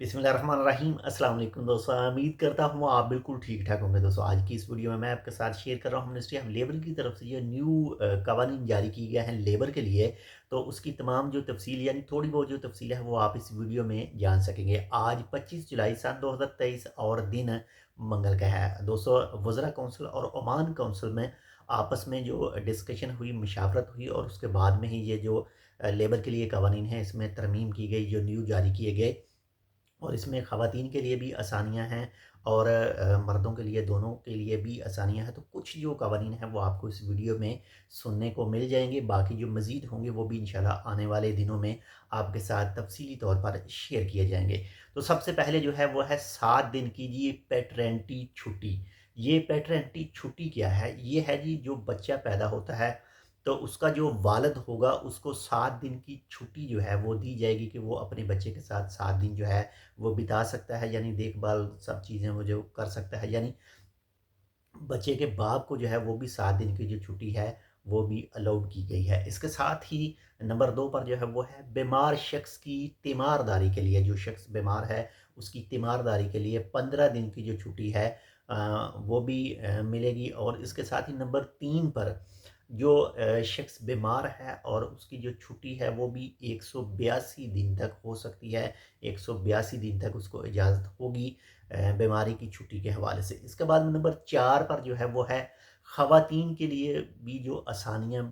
बिस्मिल्लाहिर्रहमानिर्रहीम। अस्सलाम वालेकुम दोस्तों, उम्मीद करता हूँ आप बिल्कुल ठीक ठाक होंगे। दोस्तों आज की इस वीडियो में मैं आपके साथ शेयर कर रहा हूँ मिनिस्ट्री ऑफ लेबर की तरफ से जो न्यू कवानीन जारी की गया है लेबर के लिए। तो उसकी तमाम जो तफसील यानी थोड़ी बहुत जो तफसील है वो आप इस वीडियो में जान सकेंगे। आज 25 जुलाई सन 2023 और दिन मंगल का है। दोस्तों वज़रा कौंसिल और ओमान कौंसिल में आपस में जो डिस्कशन हुई, मुशावरत हुई और उसके बाद में ही ये जो लेबर के लिए कवानीन है इसमें तरमीम की गई, जो न्यू जारी किए गए। और इसमें ख़वातीन के लिए भी आसानियाँ हैं और मर्दों के लिए, दोनों के लिए भी आसानियाँ हैं। तो कुछ जो कवानीन हैं वो आपको इस वीडियो में सुनने को मिल जाएंगे। बाकी जो मज़ीद होंगे वो भी इंशाल्लाह आने वाले दिनों में आपके साथ तफसीली तौर पर शेयर किए जाएंगे। तो सबसे पहले जो है वो है 7 दिन की जी पैटर्निटी छुट्टी। ये पैटर्निटी छुट्टी क्या है? ये है जी जो बच्चा पैदा होता है तो उसका जो वालिद होगा उसको 7 दिन की छुट्टी जो है वो दी जाएगी कि वो अपने बच्चे के साथ 7 दिन जो है वो बिता सकता है, यानी देखभाल सब चीज़ें वो जो कर सकता है। यानी बच्चे के बाप को जो है वो भी 7 दिन की जो छुट्टी है वो भी अलाउड की गई है। इसके साथ ही नंबर 2 पर जो है वो है बीमार शख्स की तीमारदारी के लिए। जो शख्स बीमार है उसकी तीमारदारी के लिए 15 दिन की जो छुट्टी है वो भी मिलेगी। और इसके साथ ही नंबर 3 पर जो शख्स बीमार है और उसकी जो छुट्टी है वो भी 182 दिन तक हो सकती है। 182 दिन तक उसको इजाज़त होगी बीमारी की छुट्टी के हवाले से। इसके बाद में नंबर 4 पर जो है वो है ख़वातीन के लिए भी जो आसानियाँ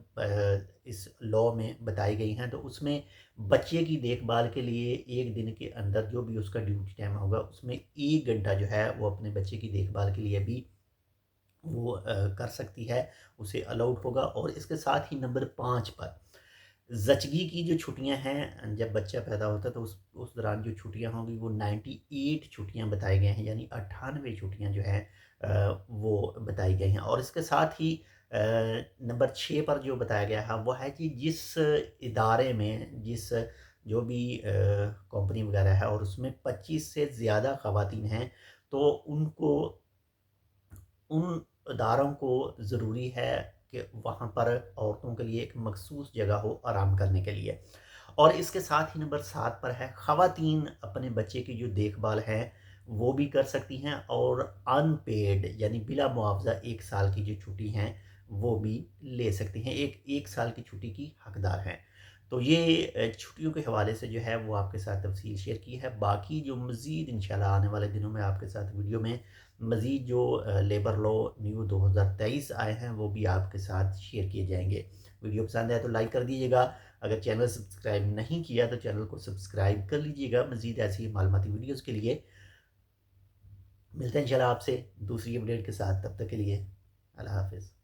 इस लॉ में बताई गई हैं। तो उसमें बच्चे की देखभाल के लिए 1 दिन के अंदर जो भी उसका ड्यूटी टाइम होगा उसमें 1 घंटा जो है वो अपने बच्चे की देखभाल के लिए भी वो कर सकती है, उसे अलाउड होगा। और इसके साथ ही नंबर 5 पर ज़चगी की जो छुट्टियां हैं, जब बच्चा पैदा होता है तो उस दौरान जो छुट्टियां होंगी वो 98 छुट्टियां बताई गई हैं, यानी 98 छुट्टियां जो हैं वो बताई गई हैं। और इसके साथ ही नंबर 6 पर जो बताया गया है वो है कि जिस इदारे में जो भी कंपनी वगैरह है और उसमें 25 से ज़्यादा ख़वातीन हैं तो उनको उन इदारों को ज़रूरी है कि वहाँ पर औरतों के लिए एक मखसूस जगह हो आराम करने के लिए। और इसके साथ ही नंबर 7 पर है ख़वातीन अपने बच्चे की जो देखभाल है वो भी कर सकती हैं और अनपेड यानी बिला मुआवजा 1 साल की जो छुट्टी हैं वो भी ले सकती हैं। एक साल की छुट्टी की हकदार हैं। तो ये छुट्टियों के हवाले से जो है वो आपके साथ तफसील शेयर की है। बाकी जो मज़ीद इंशाल्लाह आने वाले दिनों में आपके साथ वीडियो में मज़ीद जो लेबर लॉ न्यू 2023 आए हैं वो भी आपके साथ शेयर किए जाएंगे। वीडियो पसंद आए तो लाइक कर दीजिएगा। अगर चैनल सब्सक्राइब नहीं किया तो चैनल को सब्सक्राइब कर लीजिएगा। मज़ीद ऐसी मालूमाती वीडियोज़ के लिए मिलते हैं इंशाल्लाह आपसे दूसरी अपडेट के साथ। तब तक के लिए अल्लाह हाफ़िज़।